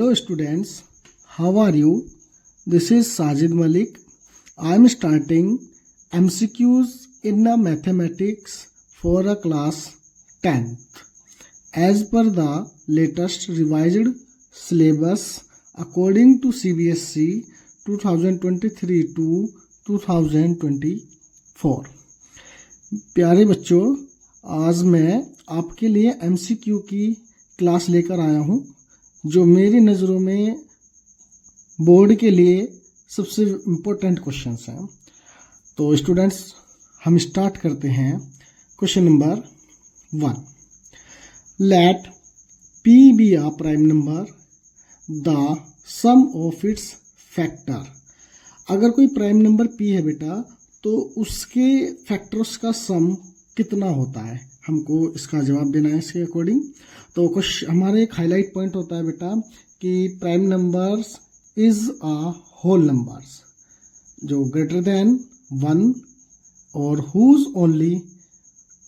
Hello students, how are you? This is Sajid Malik. I am starting MCQs in the mathematics for a class 10th. As per the latest revised syllabus according to CBSE 2023 to 2024. प्यारे बच्चों, आज मैं आपके लिए MCQ की class लेकर आया हूँ जो मेरी नज़रों में बोर्ड के लिए सबसे इम्पोर्टेंट क्वेश्चंस हैं। तो स्टूडेंट्स, हम स्टार्ट करते हैं। Question number 1, let P be a prime number, the sum of its factor. अगर कोई प्राइम नंबर P है बेटा, तो उसके फैक्टर्स का सम कितना होता है, हमको इसका जवाब देना है इसके अकॉर्डिंग। तो कुछ हमारे एक हाईलाइट पॉइंट होता है बेटा कि prime numbers is a whole numbers जो ग्रेटर देन 1 और हुज ओनली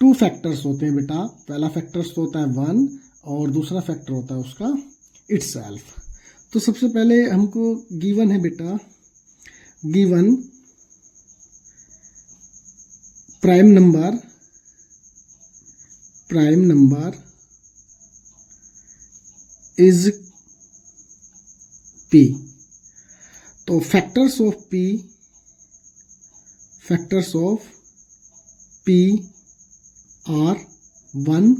2 फैक्टर्स होते हैं बेटा। पहला फैक्टर्स तो होता है 1 और दूसरा फैक्टर होता है उसका इटसेल्फ। तो सबसे पहले हमको गिवन है बेटा, given prime number is P। तो factors of P are 1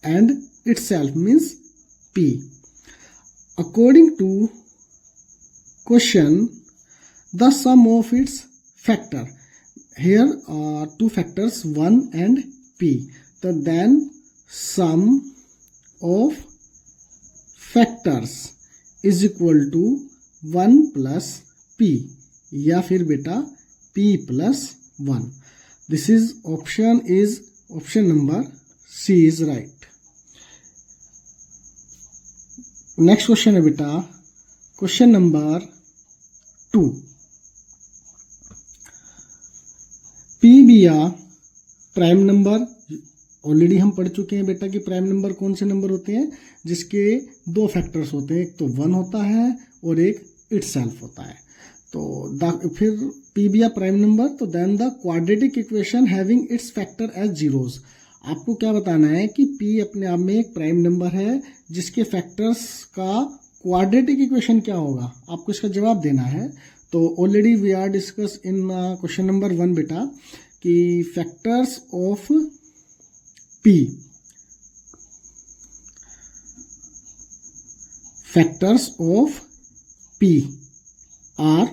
and itself means P। According to question, the sum of its factor, here are 2 factors 1 and P, so then sum of factors is equal to 1 plus P या फिर बेटा P plus 1। This is option number C is right। Next question है बेटा, question number 2, P be a prime number. Already हम पढ़ चुके हैं बेटा कि प्राइम नंबर कौन से नंबर होते हैं जिसके 2 फैक्टर्स होते हैं, एक तो 1 होता है और एक इटसेल्फ होता है। तो फिर P be a prime number, तो then the quadratic equation having its factor as zeros. आपको क्या बताना है कि P अपने आप में एक प्राइम नंबर है जिसके फैक्टर्स का क्वाड्रेटिक इक्वेशन क्या होगा, आपको इसका जवाब देना है। तो already we are discuss in question number 1 बेटा कि फैक्टर्स of P, factors of P are,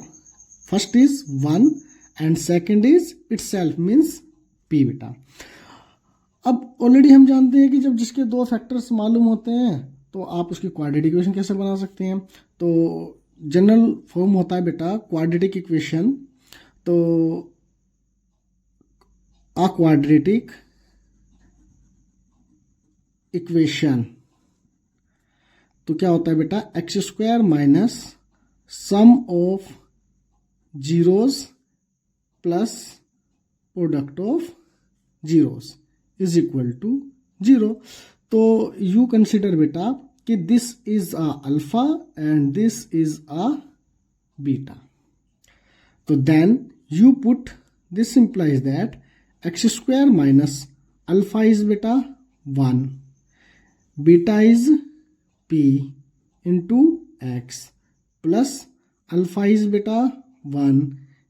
first is 1 and second is itself means P बेटा। अब ऑलरेडी हम जानते हैं कि जब जिसके 2 फैक्टर्स मालूम होते हैं तो आप उसकी क्वाड्रेटिक इक्वेशन कैसे बना सकते हैं। तो जनरल फॉर्म होता है बेटा क्वाड्रेटिक इक्वेशन। तो अ क्वाड्रेटिक इक्वेशन तो क्या होता है बेटा, x² minus sum of zeros plus product of zeros is equal to 0। तो यू कंसिडर बेटा कि this is a alpha and this is a beta. तो then you put this implies that x² minus alpha is beta 1, beta is P into x plus alpha is beta 1,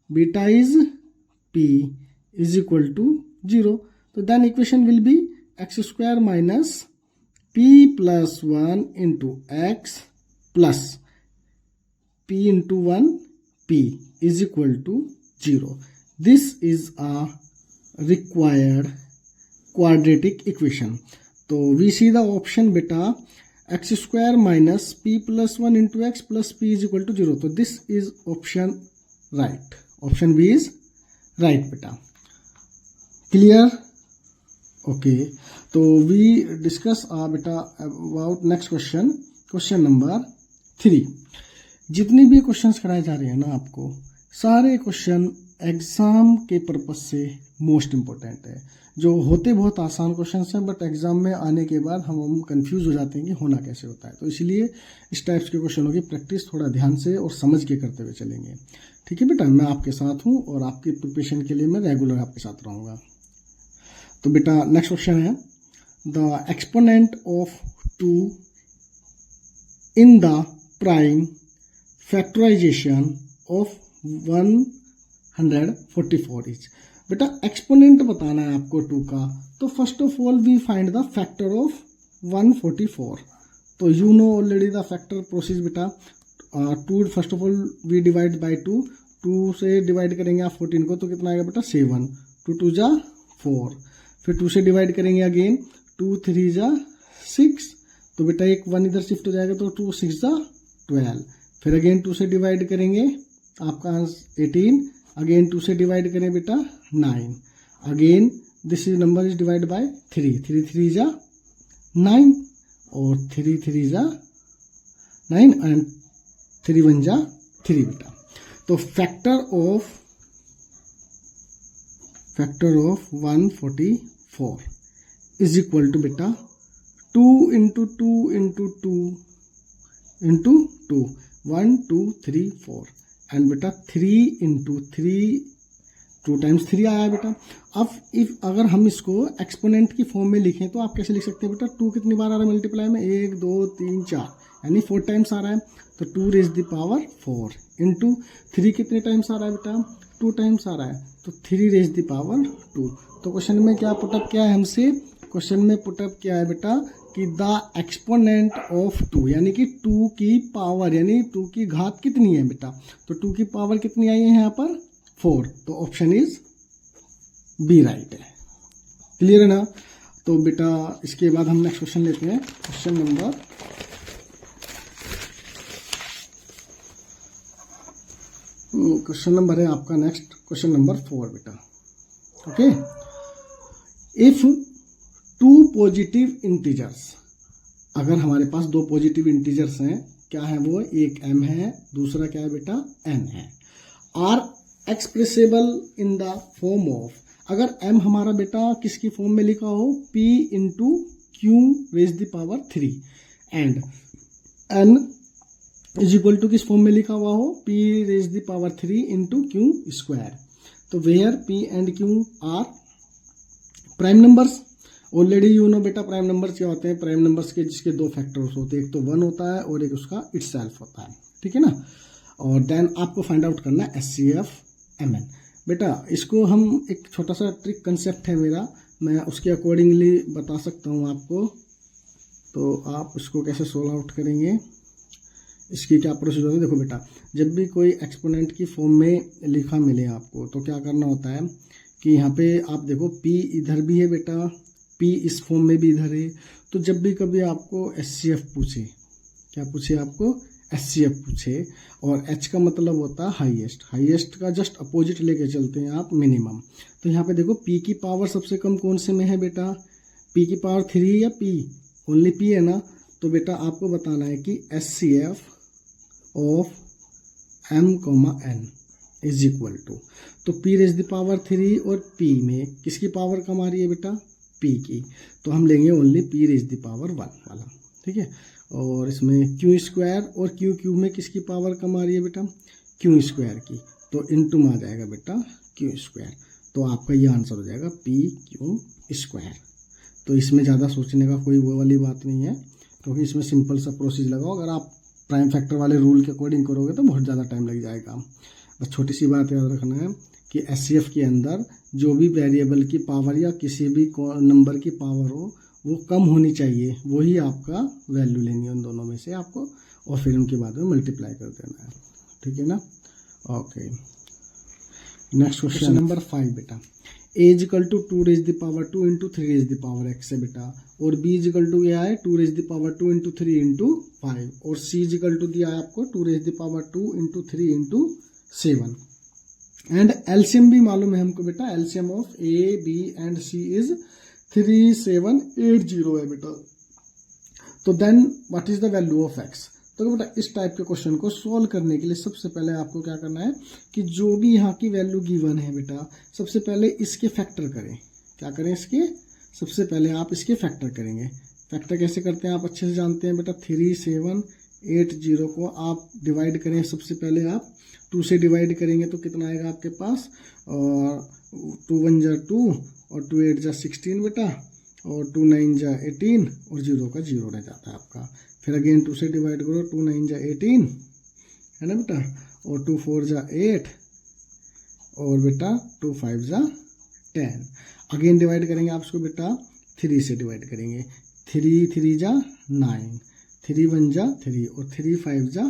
beta is P is equal to 0। तो then equation will be x² minus P plus 1 into x plus P into 1 P is equal to 0। This is a required quadratic equation. तो we see the option बेटा x² minus P plus 1 into x plus P is equal to 0। तो this is option right, option B is right बेटा। Clear? Okay, तो we discuss बेटा about next question, question number 3। जितनी भी questions कराए जा रहे हैं ना आपको, सारे क्वेश्चन एग्जाम के पर्पज से मोस्ट इम्पोर्टेंट है। जो होते बहुत आसान क्वेश्चन हैं, बट एग्जाम में आने के बाद हम कंफ्यूज हो जाते हैं कि होना कैसे होता है। तो इसलिए इस टाइप्स के क्वेश्चनों की प्रैक्टिस थोड़ा ध्यान से और समझ के करते हुए चलेंगे। ठीक है बेटा, मैं आपके साथ हूँ और आपकी प्रिपरेशन के लिए मैं रेगुलर आपके साथ रहूँगा। तो बेटा नेक्स्ट क्वेश्चन है, the exponent of 2 in the prime factorization of 144 इज। बेटा एक्सपोनेंट बताना है आपको 2 का, तो first of all we find the factor of 144। तो you know already the factor process बेटा। 2 first of all we divide by 2 से डिवाइड करेंगे आप 14 को, तो कितना आएगा बेटा 7, 2 2 जा 4, फिर 2 से डिवाइड करेंगे अगेन, 2 3 जा 6, तो बेटा एक 1 इधर शिफ्ट हो जाएगा, तो 2 6 जा 12, फिर अगेन 2 से डिवाइड करेंगे आपका 18, अगेन 2 से डिवाइड करें बेटा 9, again this is number is divide by 3, 3 3 जा 9 और 3 3 जा 9 एंड 3 1 जा 3 बेटा। तो factor of 144 is equal to बेटा 2 इंटू 2 इंटू 2 इंटू 2, 1 2 3 4 एंड बेटा 3 इंटू 3, 2 टाइम्स 3 आया बेटा। अब इफ अगर हम इसको एक्सपोनेंट की फॉर्म में लिखें तो आप कैसे लिख सकते हैं बेटा, 2 कितनी बार आ रहा है मल्टीप्लाई में, 1 2 3 4, यानी 4 टाइम्स आ रहा है, तो 2 रेज द पावर 4 इंटू 3 कितने टाइम्स आ रहा है बेटा, 2 टाइम्स आ रहा है, तो 3 रेज द पावर 2। तो क्वेश्चन में क्या पुटअप किया है हमसे, क्वेश्चन में पुटअप किया है बेटा कि द एक्सपोनेंट ऑफ 2, यानी कि 2 की पावर, यानी 2 की घात कितनी है बेटा, तो 2 की पावर कितनी आई है यहाँ पर 4, तो ऑप्शन इज बी राइट है। क्लियर है ना। तो बेटा इसके बाद हम नेक्स्ट क्वेश्चन लेते हैं, क्वेश्चन नंबर है आपका नेक्स्ट, क्वेश्चन नंबर 4 बेटा। ओके, इफ 2 पॉजिटिव इंटीजर्स, अगर हमारे पास 2 पॉजिटिव इंटीजर्स हैं, क्या है वो, एक m है, दूसरा क्या है बेटा n है, are expressible in the form of, अगर m हमारा बेटा किसकी फॉर्म में लिखा हो, p into Q raise the power 3 and n is equal to किस फॉर्म में लिखा हुआ हो, p raise the power 3 into Q square. तो where p and q are prime numbers. Already you know बेटा प्राइम नंबर्स क्या होते हैं, प्राइम नंबर्स के जिसके 2 फैक्टर्स होते हैं, एक तो 1 होता है और एक उसका इटसेल्फ होता है। ठीक है ना। और देन आपको फाइंड आउट करना है HCF MN। बेटा इसको हम एक छोटा सा ट्रिक कंसेप्ट है मेरा, मैं उसके अकॉर्डिंगली बता सकता हूँ आपको, तो आप उसको कैसे सोल्व आउट करेंगे, इसकी क्या प्रोसीजर है। देखो बेटा, जब भी कोई एक्सपोनेंट की फॉर्म में लिखा मिले आपको, तो क्या करना होता है कि यहाँ पे आप देखो p इधर भी है बेटा, p इस फॉर्म में भी इधर है, तो जब भी कभी आपको HCF पूछे, क्या पूछे आपको, HCF पूछे, और H का मतलब होता है हाईएस्ट, हाईएस्ट का जस्ट अपोजिट लेके चलते हैं आप मिनिमम। तो यहाँ पे देखो p की पावर सबसे कम कौन से में है बेटा, p की पावर 3 या p, ओनली p है ना। तो बेटा आपको बताना है कि HCF of m, n is equal to, तो p रेज द पावर 3 और p में किसकी पावर कम आ रही है बेटा, p की, तो हम लेंगे only p raise the power 1 वाला। ठीक है, और इसमें क्यू स्क्वायर और क्यू क्यूब में किसकी पावर कम आ रही है बेटा, क्यू स्क्वायर की, तो इनटू में आ जाएगा बेटा क्यू स्क्वायर, तो आपका ये आंसर हो जाएगा p क्यू स्क्वायर। तो इसमें ज़्यादा सोचने का कोई वो वाली बात नहीं है, क्योंकि इसमें सिंपल सा प्रोसेस लगाओ, अगर आप प्राइम फैक्टर वाले रूल के अकॉर्डिंग करोगे तो बहुत ज़्यादा टाइम लग जाएगा। बस छोटी सी बात याद रखना है कि HCF के अंदर जो भी वेरिएबल की पावर या किसी भी नंबर की पावर हो, वो कम होनी चाहिए, वही आपका वैल्यू लेनी है उन दोनों में से आपको, और फिर उनके बाद में मल्टीप्लाई कर देना है। ठीक है ना। ओके, नेक्स्ट क्वेश्चन नंबर 5 बेटा, a is equal to 2 raise the power 2 into 3 raise the power x है बेटा, और b इज इक्वल टू क्या है, 2 raise the power 2 into 3 into 5, और c इज इक्वल टू दिया है आपको 2 raise the power 2 into 3 into 7, and LCM भी मालूम है हमको बेटा, LCM of a b and c is 3780 है बेटा। तो then what is the value of x। तो बेटा इस टाइप के क्वेश्चन को सॉल्व करने के लिए सबसे पहले आपको क्या करना है कि जो भी यहाँ की वैल्यू गिवन है बेटा, सबसे पहले इसके फैक्टर करें। क्या करें इसके, सबसे पहले आप इसके फैक्टर करेंगे। फैक्टर कैसे करते हैं आप अच्छे से जानते हैं बेटा। 3780 को आप डिवाइड करें, सबसे पहले आप 2 से डिवाइड करेंगे तो कितना आएगा आपके पास, और 2 1 जा 2 और 2 8 जा 16 बेटा, और 2 9 जा 18 और 0 का 0 रह जाता है आपका। फिर अगेन 2 से डिवाइड करो, 2 9 जा 18 है ना बेटा, और 2 4 जा 8 और बेटा 2 5 जा 10। अगेन डिवाइड करेंगे आप इसको बेटा 3 से डिवाइड करेंगे, 3 3 जा 9, 3 1 जा 3 और 3 5 जा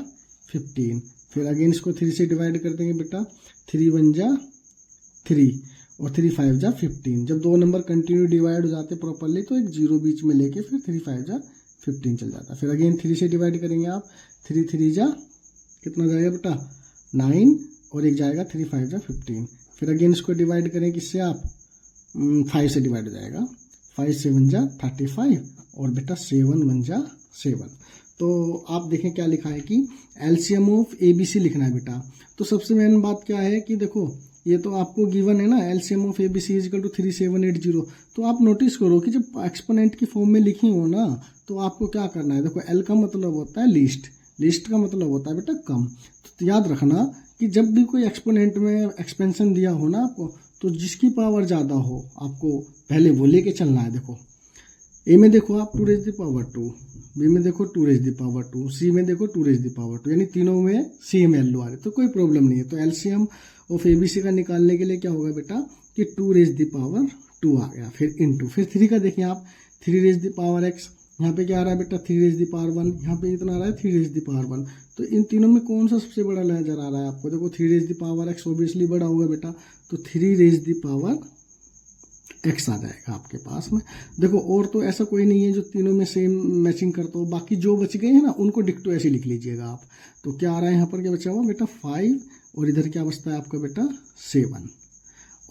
15। फिर अगेन इसको 3 से डिवाइड कर देंगे बेटा, 3 1 जा 3 और 3 5 जा 15। जब दो नंबर कंटिन्यू डिवाइड हो जाते प्रॉपरली तो एक 0 बीच में लेके फिर 3 5 जा 15 चल जाता है। फिर अगेन 3 से डिवाइड करेंगे आप, 3 3 जा कितना जाएगा बेटा 9 और एक जाएगा 3 5 जा 15। फिर अगेन इसको डिवाइड करें किससे आप, 5 से डिवाइड हो जाएगा, 5 7 जा 35 और बेटा 7 1 जा 7। तो आप देखें क्या लिखा है कि एलसीएम ऑफ एबीसी लिखना है बेटा। तो सबसे मेन बात क्या है कि देखो ये तो आपको गिवन है ना, LCM of ABC is equal to 3780। तो आप नोटिस करो कि जब एक्सपोनेंट की फॉर्म में लिखी हो ना तो आपको क्या करना है, देखो एल का मतलब होता है लीस्ट, लीस्ट का मतलब होता है बेटा कम। तो याद रखना कि जब भी कोई एक्सपोनेंट में एक्सपेंशन दिया हो ना आपको, तो जिसकी पावर ज़्यादा हो आपको पहले वो लेके चलना है। देखो ए में देखो आप 2 रेज़ द पावर 2, बी में देखो 2 रेज़ द पावर 2, सी में देखो 2 रेज़ द पावर 2, यानी तीनों में सेम वैल्यू आ रही, तो कोई प्रॉब्लम नहीं है। तो एलसीएम ऑफ एबीसी का निकालने के लिए क्या होगा बेटा कि 2 रेज़ द पावर 2 आ गया, फिर इनटू, फिर 3 का देखिए आप 3 रेज़ द पावर एक्स, यहाँ पे क्या आ रहा है बेटा 3 रेज़ द पावर 1, यहाँ पे कितना आ रहा है 3 रेज़ द पावर 1। तो इन तीनों में कौन सा सबसे बड़ा नजर आ रहा है आपको, देखो 3 raise the power x obviously बड़ा होगा बेटा, तो 3 रेज़ द पावर एक्स आ जाएगा आपके पास में। देखो और तो ऐसा कोई नहीं है जो तीनों में सेम मैचिंग करता हो, बाकी जो बच गए हैं ना उनको डिक्टो ऐसे लिख लीजिएगा आप। तो क्या आ रहा है यहाँ पर, क्या बचा हुआ बेटा 5 और इधर क्या बचता है आपका बेटा 7,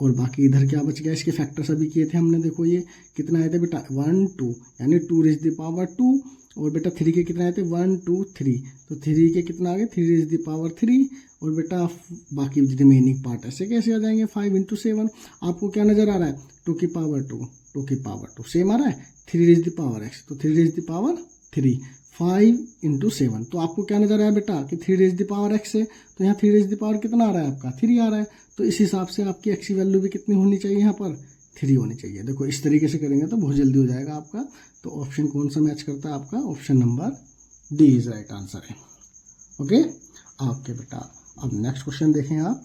और बाकी इधर क्या बच गया, इसके फैक्टर्स अभी किए थे हमने। देखो ये कितना आए थे बेटा 1 2, यानी 2 रेज़ द पावर 2, और बेटा 3 के कितना आए थे 1 2 3, तो 3 के कितना आ गए 3 रेज़ द पावर 3, और बेटा बाकी रिमेनिंग पार्ट ऐसे कैसे आ जाएंगे 5 × 7। आपको क्या नजर आ रहा है 2 की पावर 2, 2 की पावर 2 सेम आ रहा है, 3 रेज़ द पावर एक्स, तो 3 रेज़ द पावर 3, 5 × 7। तो आपको क्या नजर आया बेटा कि 3 रेज़ द पावर एक्स है, तो यहाँ 3 रेज़ द पावर कितना आ रहा है आपका 3 आ रहा है। तो इस हिसाब से आपकी एक्स की वैल्यू भी कितनी होनी चाहिए, यहाँ पर 3 होनी चाहिए। देखो इस तरीके से करेंगे तो बहुत जल्दी हो जाएगा आपका। तो ऑप्शन कौन सा मैच करता है आपका, option number D is right answer है। ओके आपके बेटा अब नेक्स्ट क्वेश्चन देखें आप,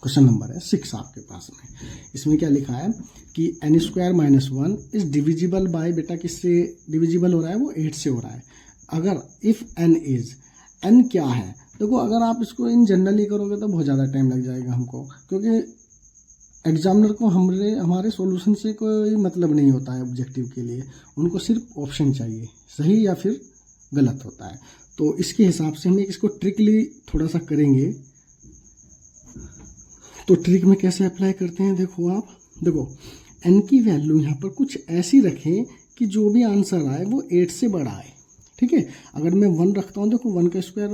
क्वेश्चन नंबर है 6 आपके पास में। इसमें क्या लिखा है कि n² - 1 इज डिविजिबल बाय, बेटा किससे डिविजिबल हो रहा है, वो 8 से हो रहा है। अगर इफ n इज, n क्या है, देखो अगर आप इसको इन जनरली करोगे तो बहुत ज़्यादा टाइम लग जाएगा हमको, क्योंकि एग्जामिनर को हमारे सॉल्यूशन से कोई मतलब नहीं होता है ऑब्जेक्टिव के लिए, उनको सिर्फ ऑप्शन चाहिए सही या फिर गलत होता है। तो इसके हिसाब से हम इसको ट्रिकली थोड़ा सा करेंगे। तो ट्रिक में कैसे अप्लाई करते हैं, देखो आप देखो n की वैल्यू यहाँ पर कुछ ऐसी रखें कि जो भी आंसर आए वो 8 से बड़ा आए। ठीक है, अगर मैं 1 रखता हूँ, देखो 1 का स्क्वायर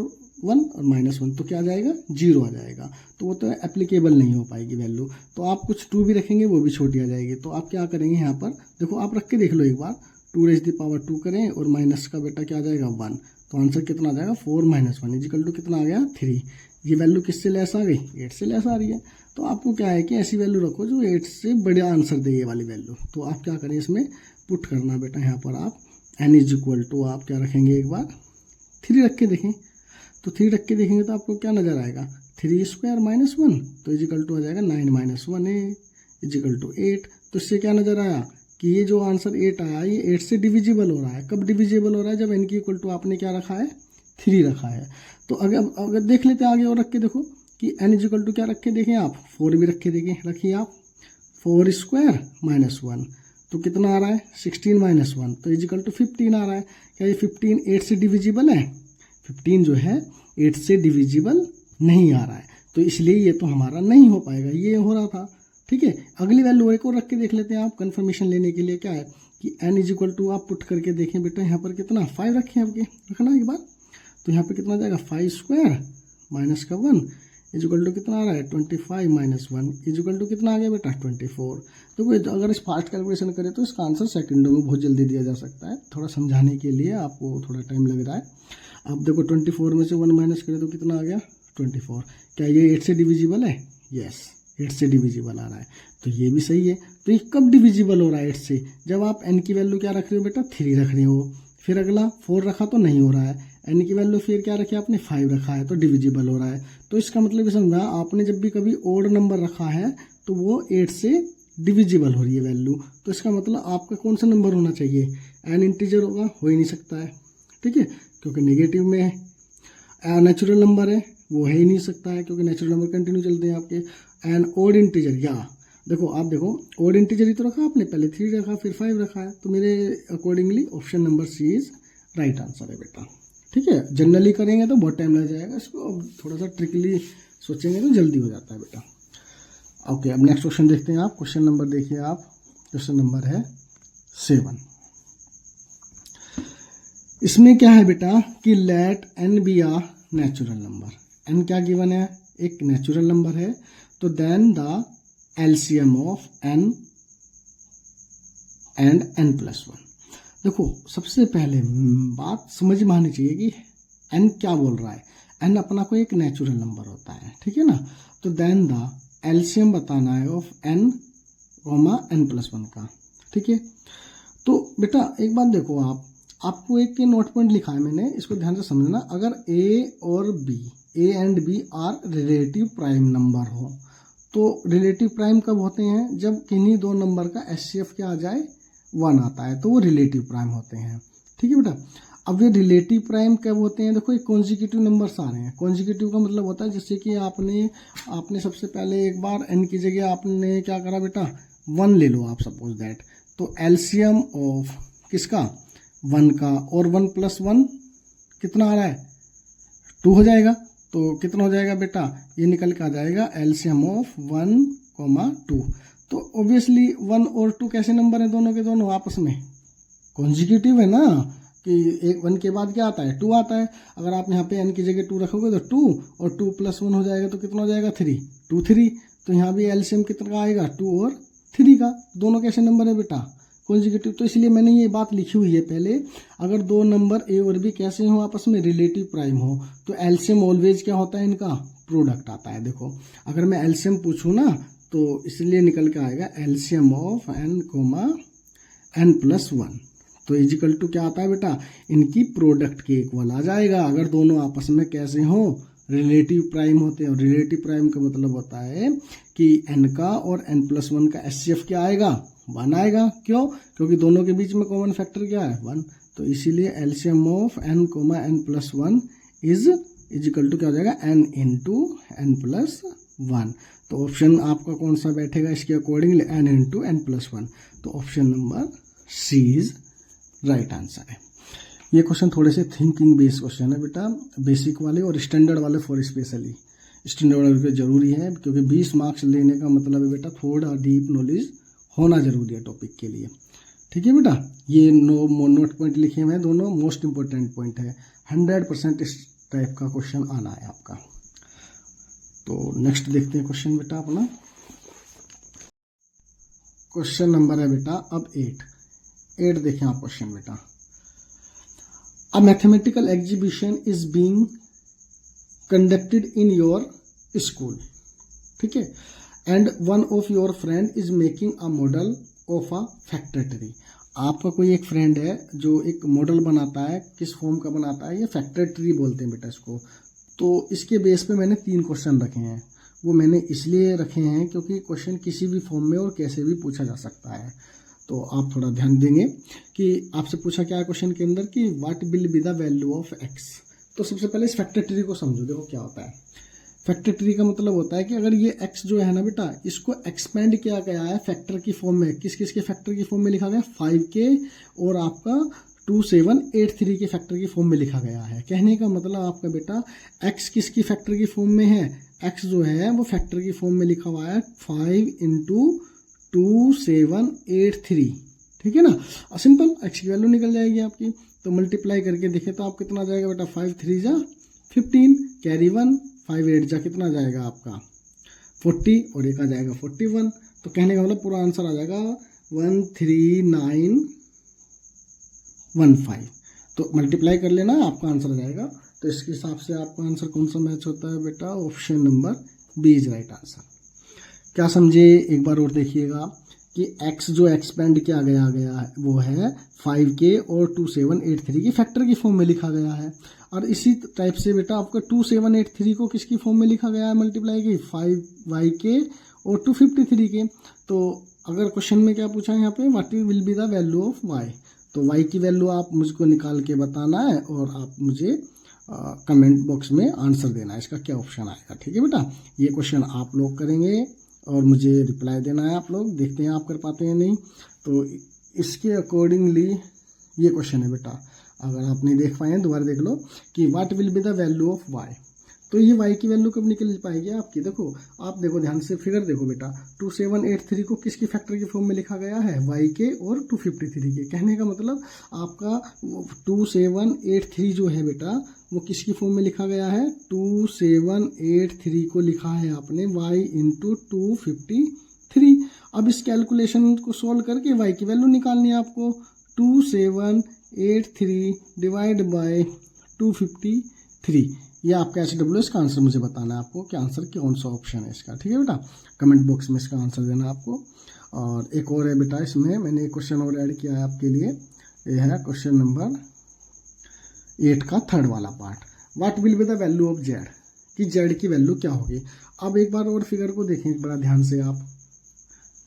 1 और -1, तो क्या आ जाएगा 0 आ जाएगा, तो वो तो एप्लीकेबल नहीं हो पाएगी वैल्यू। तो आप कुछ 2 भी रखेंगे वो भी छोटी आ जाएगी। तो आप क्या करेंगे यहाँ पर, देखो आप रख के देख लो एक बार, 2 रेज़ द पावर 2 करें और माइनस का बेटा क्या आ जाएगा 1, तो आंसर कितना आ जाएगा 4 - 1 इजिकल टू कितना आ गया 3। ये वैल्यू किससे लेस आ गई, 8 से लेस आ रही है। तो आपको क्या है कि ऐसी वैल्यू रखो जो 8 से बड़ा आंसर दे, ये वाली वैल्यू। तो आप क्या करें इसमें पुट करना बेटा, यहाँ पर आप n इज इक्वल टू आप क्या रखेंगे, एक बार 3 रख के देखें। तो 3 रख के देखेंगे तो आपको क्या नज़र आएगा 3² - 1, तो इजिकल टू आ जाएगा 9 - 1 इजिकल टू 8। तो इससे क्या नज़र आया कि ये जो आंसर 8 आया ये 8 से डिविजिबल हो रहा है। कब डिविजिबल हो रहा है, जब n की इक्वल टू आपने क्या रखा है 3 रखा है। तो अगर देख लेते हैं आगे और रख के देखो कि n इजिकल टू क्या रख के देखें आप 4 भी रख के देखें, रखिए आप 4² - 1, तो कितना आ रहा है 16 - 1, तो इजिकल टू 15 आ रहा है। क्या ये 15 8 से डिविजिबल है, 15 जो है 8 से डिविजिबल नहीं आ रहा है, तो इसलिए ये तो हमारा नहीं हो पाएगा, ये हो रहा था। ठीक है, अगली वैल्यू एक और रख के देख लेते हैं आप कंफर्मेशन लेने के लिए। क्या है कि n इज इक्वल टू आप पुट करके देखें बेटा, यहाँ पर कितना 5 रखें आपके, रखना एक बार, तो यहाँ पे कितना जाएगा 5² - 1 इजिकल टू कितना आ रहा है 25 माइनस 1 इजिकल टू कितना आ गया बेटा 24। देखो अगर इस फास्ट कैलकुलेशन करें तो इसका आंसर सेकंडों में बहुत जल्दी दिया जा सकता है। थोड़ा समझाने के लिए आपको थोड़ा टाइम लग रहा है। अब देखो 24 में से 1 माइनस करें तो कितना आ गया 24। क्या ये 8 से डिविजिबल है? यस, 8 से डिविजिबल आ रहा है, तो ये भी सही है। तो ये कब डिविजिबल हो रहा है 8 से? जब आप n की वैल्यू क्या रख रहे हो बेटा 3 रख रहे हो। फिर अगला 4 रखा तो नहीं हो रहा है, n की वैल्यू फिर क्या रखी आपने 5 रखा है तो डिविजिबल हो रहा है। तो इसका मतलब ये समझा आपने जब भी कभी ओड नंबर रखा है तो वो 8 से डिविजिबल हो रही है वैल्यू। तो इसका मतलब आपका कौन सा नंबर होना चाहिए? n इंटीजर होगा, हो ही नहीं सकता है, ठीक है, क्योंकि नेगेटिव में है। नेचुरल नंबर है, वो है ही नहीं सकता है क्योंकि नेचुरल नंबर कंटिन्यू चलते हैं आपके। एन ओड इंटीजर, या देखो आप देखो ओड इंटीजर ही तो रखा आपने, पहले 3 रखा फिर 5 रखा है, तो मेरे accordingly option number C is right answer है बेटा। ठीक है, जनरली करेंगे तो बहुत टाइम लग जाएगा, इसको अब थोड़ा सा ट्रिकली सोचेंगे तो जल्दी हो जाता है बेटा। ओके, अब नेक्स्ट क्वेश्चन देखते हैं आप। क्वेश्चन नंबर देखिए आप, क्वेश्चन नंबर है 7। इसमें क्या है बेटा कि let n be a natural number. n क्या गिवन है? एक नेचुरल नंबर है, तो then the LCM of n and n+1। देखो सबसे पहले बात समझ में आनी चाहिए कि n क्या बोल रहा है। n अपना कोई एक नेचुरल नंबर होता है, ठीक है ना। तो देन द एलसीएम बताना है ऑफ n, n+1 का, ठीक है। तो बेटा एक बात देखो, आपको एक नोट पॉइंट लिखा है मैंने, इसको ध्यान से समझना। अगर a और b, a and b are relative prime number हो, तो रिलेटिव प्राइम कब होते हैं? जब किन्हीं दो नंबर का एचसीएफ क्या आ जाए 1 आता है, तो वो रिलेटिव प्राइम होते हैं, ठीक है बेटा। अब ये रिलेटिव प्राइम कब होते हैं? देखो एक कॉन्जिक्यूटिव नंबर्स आ रहे हैं। कॉन्जिक्यूटिव का मतलब होता है जैसे कि आपने सबसे पहले एक बार n की जगह आपने क्या करा बेटा 1 ले लो आप, सपोज दैट। तो एलसीएम ऑफ किसका 1 का, और 1+1 कितना आ रहा है 2 हो जाएगा। तो कितना हो जाएगा बेटा? ये निकल के आ जाएगा एलसीएम ऑफ 1, 2। तो ऑब्वियसली 1 और 2 कैसे नंबर हैं? दोनों के दोनों आपस में कॉन्जिक्यूटिव है ना, कि एक 1 के बाद क्या आता है 2 आता है। अगर आप यहाँ पे n की जगह 2 रखोगे तो 2 और 2+1 हो जाएगा, तो कितना हो जाएगा 3, 2 3। तो यहाँ भी एलसीएम कितना का आएगा 2 और 3 का। दोनों कैसे नंबर है बेटा? कॉन्जिक्यूटिव। तो इसलिए मैंने ये बात लिखी हुई है पहले, अगर दो नंबर ए और बी कैसे हो आपस में रिलेटिव प्राइम हो, तो एलसीएम ऑलवेज क्या होता है? इनका प्रोडक्ट आता है। देखो अगर मैं एलसीएम पूछूं ना, तो इसलिए निकल के आएगा एलसीएम ऑफ n, n+1। तो इजिकल टू क्या आता है बेटा? इनकी प्रोडक्ट के इक्वल आ जाएगा, अगर दोनों आपस में कैसे हो रिलेटिव प्राइम होते हैं। और रिलेटिव प्राइम का मतलब होता है कि n का और n+1 का एचसीएफ क्या आएगा 1 आएगा। क्यों? क्योंकि दोनों के बीच में कॉमन फैक्टर क्या है 1। तो इसीलिए LCM of n, n+1 is equal to क्या हो जाएगा n इंटू n+1। तो ऑप्शन आपका कौन सा बैठेगा इसके अकॉर्डिंगली? n into n+1। तो option number C is right answer है। ये क्वेश्चन थोड़े से थिंकिंग बेस्ड क्वेश्चन है बेटा, बेसिक वाले और स्टैंडर्ड वाले फॉर स्पेशली। स्टैंडर्ड वाले जरूरी है क्योंकि 20 मार्क्स लेने का मतलब है बेटा थोड़ा डीप नॉलेज होना जरूरी है टॉपिक के लिए, ठीक है बेटा। ये नोट पॉइंट लिखे हुए हैं दोनों, मोस्ट इंपॉर्टेंट पॉइंट है। 100% इस टाइप का क्वेश्चन आना है आपका। तो नेक्स्ट देखते हैं क्वेश्चन बेटा अपना। क्वेश्चन नंबर है बेटा अब 8 देखें आप क्वेश्चन बेटा। A mathematical exhibition is being conducted in your school, ठीक है, and one of your friend is making a model of a factor tree। आपका कोई एक फ्रेंड है जो एक मॉडल बनाता है, किस फॉर्म का बनाता है? ये फैक्टर ट्री बोलते हैं बेटा इसको। तो इसके बेस पे मैंने 3 क्वेश्चन रखे हैं। वो मैंने इसलिए रखे हैं क्योंकि क्वेश्चन किसी भी फॉर्म में और कैसे भी पूछा जा सकता है। तो आप थोड़ा ध्यान देंगे कि आपसे पूछा क्या है क्वेश्चन के अंदर कि what will be the value of x। तो सबसे पहले इस फैक्टर ट्री को समझो। देखो क्या होता है फैक्टर ट्री का मतलब होता है कि अगर ये x जो है ना बेटा, इसको एक्सपेंड किया गया है फैक्टर की फॉर्म में। किस किस के फैक्टर की फॉर्म में लिखा गया? 5 के और आपका 2783 के फैक्टर की फॉर्म में लिखा गया है। कहने का मतलब आपका बेटा x किसकी फैक्टर की फॉर्म में है? x जो है वो फैक्टर की फॉर्म में लिखा हुआ है 5 × 2783, ठीक है ना। और सिंपल x की वैल्यू निकल जाएगी आपकी। तो मल्टीप्लाई करके देखें तो आप कितना आ जाएगा बेटा 5 3 जा 15, कैरी 1 5 8 जा कितना जाएगा आपका 40 और एक आ जाएगा 41। तो कहने का मतलब पूरा आंसर आ जाएगा 13915। तो मल्टीप्लाई कर लेना, आपका आंसर आ जाएगा। तो इसके हिसाब से आपका आंसर कौन सा मैच होता है बेटा? Option number B is right answer. क्या समझे? एक बार और देखिएगा कि x जो एक्सपेंड किया गया है वो है 5k और 2783 की फैक्टर की फॉर्म में लिखा गया है। और इसी टाइप से बेटा आपका 2783 को किसकी फॉर्म में लिखा गया है मल्टीप्लाई की? 5y और 253 के। तो अगर क्वेश्चन में क्या पूछा है यहाँ पे, what will be the value of y, तो y की वैल्यू आप मुझको निकाल के बताना है और आप मुझे कमेंट बॉक्स में आंसर देना है इसका क्या ऑप्शन आएगा। ठीक है बेटा, ये क्वेश्चन आप लोग करेंगे और मुझे रिप्लाई देना है। आप लोग देखते हैं आप कर पाते हैं नहीं। तो इसके अकॉर्डिंगली ये क्वेश्चन है बेटा, अगर आप नहीं देख पाए हैं दोबारा देख लो कि what will be the value of y। तो ये y की वैल्यू कब निकल पाएगी आपकी? देखो आप देखो ध्यान से फिगर देखो बेटा, 2783 को किसकी फैक्टर की फॉर्म में लिखा गया है? y के और 253 के। कहने का मतलब आपका 2783 जो है बेटा वो किसकी फॉर्म में लिखा गया है? 2783 को लिखा है आपने y इंटू 253। अब इस कैलकुलेशन को सोल्व करके y की वैल्यू निकालनी है आपको। 2783 डिवाइड बाय 253, ये आपका SW इसका आंसर मुझे बताना है आपको कि आंसर कौन सा ऑप्शन है इसका। ठीक है बेटा, कमेंट बॉक्स में इसका आंसर देना आपको। और एक और है बेटा, इसमें मैंने एक क्वेश्चन और ऐड किया है आपके लिए, ये है क्वेश्चन नंबर 8 का थर्ड वाला part. What will be the value of z, कि z की वैल्यू क्या होगी। अब एक बार और फिगर को देखें बड़ा ध्यान से, आप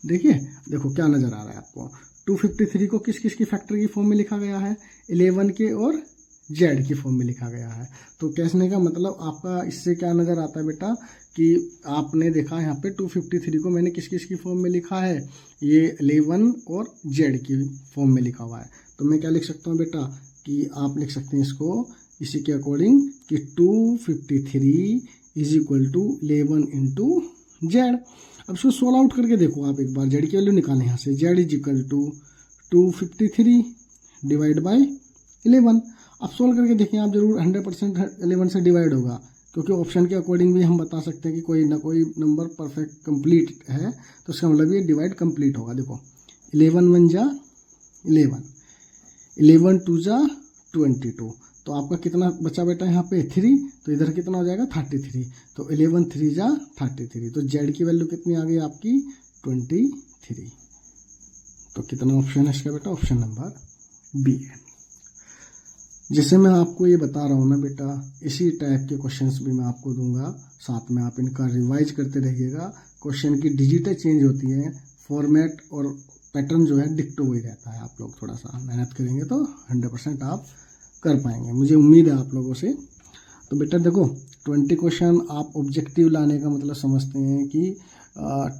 देखिए देखो क्या नजर आ रहा है आपको। 253 को किस किस की फैक्टर की फॉर्म में लिखा गया है? 11 के और z की फॉर्म में लिखा गया है। तो कहने का मतलब आपका इससे क्या नज़र आता है बेटा कि आपने देखा यहाँ पे 253 को मैंने किस किस की फॉर्म में लिखा है? ये 11 और z की फॉर्म में लिखा हुआ है। तो मैं क्या लिख सकता हूँ बेटा कि आप लिख सकते हैं इसको इसी के अकॉर्डिंग कि 253 is equal to 11 into Z. अब इसको सोल्व आउट करके देखो आप एक बार, जेड की वैल्यू निकालें यहाँ से। Z is equal to 253 divide by 11। अब सोल्व करके देखें आप जरूर 100% 11 से डिवाइड होगा, क्योंकि ऑप्शन के अकॉर्डिंग भी हम बता सकते हैं कि कोई ना कोई नंबर परफेक्ट कंप्लीट है, तो इसका मतलब ये डिवाइड कंप्लीट होगा। देखो 11 1 जा 11, 11 2 जा 22, तो आपका कितना बचा बेटा यहाँ पे 3, तो इधर कितना हो जाएगा 33। तो 11 3 जा 33, तो जेड की वैल्यू कितनी आ गई आपकी 23। तो कितना ऑप्शन है इसका बेटा? ऑप्शन नंबर बी है। जैसे मैं आपको ये बता रहा हूँ ना बेटा, इसी टाइप के क्वेश्चंस भी मैं आपको दूंगा, साथ में आप इनका रिवाइज करते रहिएगा। क्वेश्चन की डिजिटें चेंज होती हैं, फॉर्मेट और पैटर्न जो है डिक्टो वही रहता है। आप लोग थोड़ा सा मेहनत करेंगे तो 100% आप कर पाएंगे, मुझे उम्मीद है आप लोगों से। तो बेटा देखो 20 क्वेश्चन आप ऑब्जेक्टिव लाने का मतलब समझते हैं कि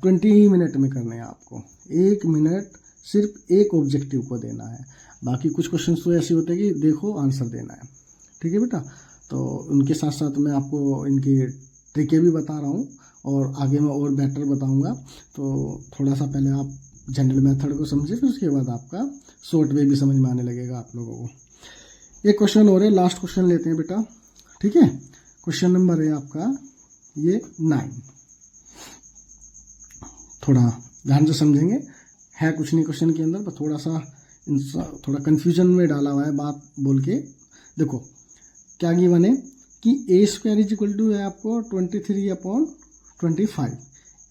20 मिनट में करने हैं आपको। 1 मिनट सिर्फ एक ऑब्जेक्टिव को देना है, बाकी कुछ क्वेश्चन तो ऐसे होते हैं कि देखो आंसर देना है। ठीक है बेटा, तो उनके साथ साथ मैं आपको इनकी ट्रिकें भी बता रहा हूँ और आगे मैं और बेटर बताऊँगा। तो थोड़ा सा पहले आप जनरल मेथड को समझिए, फिर उसके बाद आपका शॉर्ट वे भी समझ में आने लगेगा आप लोगों को। एक क्वेश्चन और है, लास्ट क्वेश्चन लेते हैं बेटा। ठीक है, क्वेश्चन नंबर है आपका ये 9। थोड़ा ध्यान से समझेंगे, है कुछ नहीं क्वेश्चन के अंदर, पर थोड़ा कन्फ्यूजन में डाला हुआ है बात बोल के। देखो क्या गिवन है कि A square is equal to है आपको 23/25।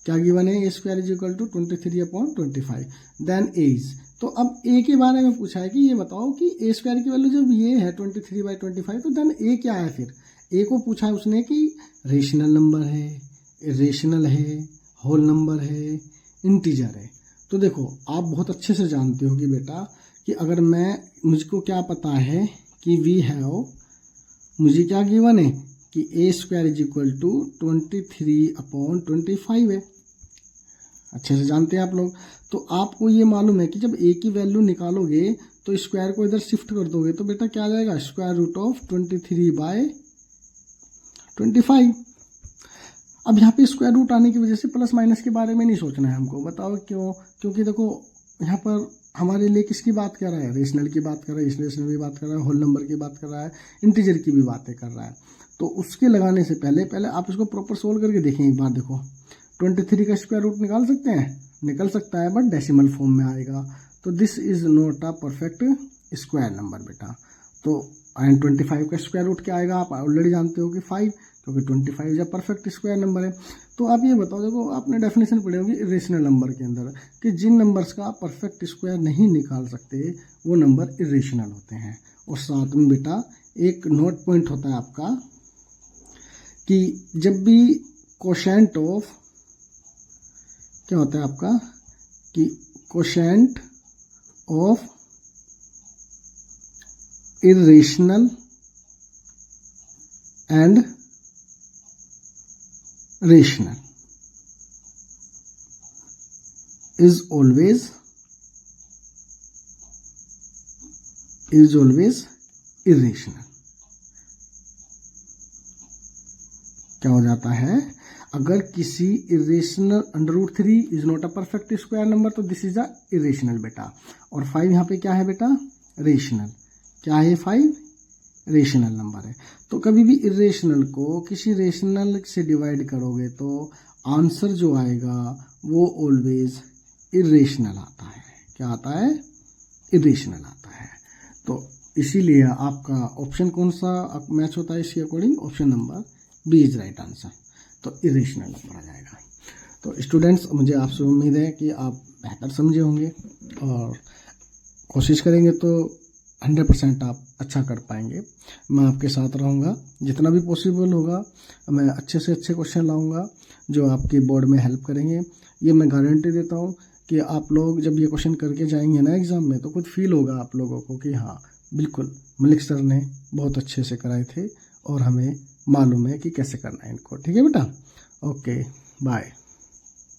क्या गिवन है? A square is equal to 23/25। Then A is, तो अब ए के बारे में पूछा है कि ये बताओ कि ए स्क्वायर की वैल्यू जब ये है 23/25, तो देन ए क्या है? फिर ए को पूछा है उसने कि रेशनल नंबर है, इरेशनल है, होल नंबर है, इंटीजर है। तो देखो आप बहुत अच्छे से जानते हो कि बेटा कि अगर मुझको क्या पता है कि वी हैव, मुझे क्या गिवन है कि A square is equal to 23/25 है। अच्छे से जानते हैं आप लोग। तो आपको ये मालूम है कि जब ए की वैल्यू निकालोगे तो स्क्वायर को इधर शिफ्ट कर दोगे, तो बेटा क्या आ जाएगा? Square root of 23/25। अब यहाँ पे स्क्वायर रूट आने की वजह से प्लस माइनस के बारे में नहीं सोचना है हमको। बताओ क्यों? क्योंकि देखो यहाँ पर हमारे लिए किसकी बात कर रहा है? रेशनल की बात कर रहा है, इरेशनल की बात कर रहा है, होल नंबर की बात कर रहा है, इंटीजर की भी बातें कर रहा है। तो उसके लगाने से पहले आप इसको प्रॉपर सोल्व करके देखें एक बार। देखो 23 का स्क्वायर रूट निकाल सकते हैं, निकल सकता है, बट डेसिमल फॉर्म में आएगा। तो this is not a perfect square number बेटा। तो एंड 25 का स्क्वायर रूट क्या आएगा, आप ऑलरेडी जानते हो कि 5, क्योंकि 25 जब परफेक्ट स्क्वायर नंबर है। तो आप ये बताओ, देखो आपने डेफिनेशन पढ़ी होगी इरेशनल नंबर के अंदर कि जिन नंबर्स का आप परफेक्ट स्क्वायर नहीं निकाल सकते वो नंबर इरेशनल होते हैं। और साथ में बेटा एक नोट पॉइंट होता है आपका कि जब भी कोशेंट ऑफ क्या होता है आपका कि quotient of irrational and rational is always irrational। क्या हो जाता है, अगर किसी irrational √3 is not a perfect square number तो दिस इज अ इरेशनल बेटा। और 5 यहाँ पे क्या है बेटा, रेशनल। क्या है 5, रेशनल नंबर है। तो कभी भी इरेशनल को किसी रेशनल से डिवाइड करोगे तो आंसर जो आएगा वो ऑलवेज इरेशनल आता है। क्या आता है, इरेशनल आता है। तो इसीलिए आपका ऑप्शन कौन सा मैच होता है इसके according, option number B is right answer. तो इरेशनल नंबर आ जाएगा। तो स्टूडेंट्स, मुझे आपसे उम्मीद है कि आप बेहतर समझे होंगे और कोशिश करेंगे तो 100% आप अच्छा कर पाएंगे। मैं आपके साथ रहूँगा, जितना भी पॉसिबल होगा मैं अच्छे से अच्छे क्वेश्चन लाऊंगा जो आपके बोर्ड में हेल्प करेंगे। ये मैं गारंटी देता हूँ कि आप लोग जब ये क्वेश्चन करके जाएंगे ना एग्ज़ाम में तो खुद फील होगा आप लोगों को कि हाँ बिल्कुल मलिक सर ने बहुत अच्छे से कराए थे और हमें मालूम है कि कैसे करना है इनको। ठीक है बेटा, ओके बाय।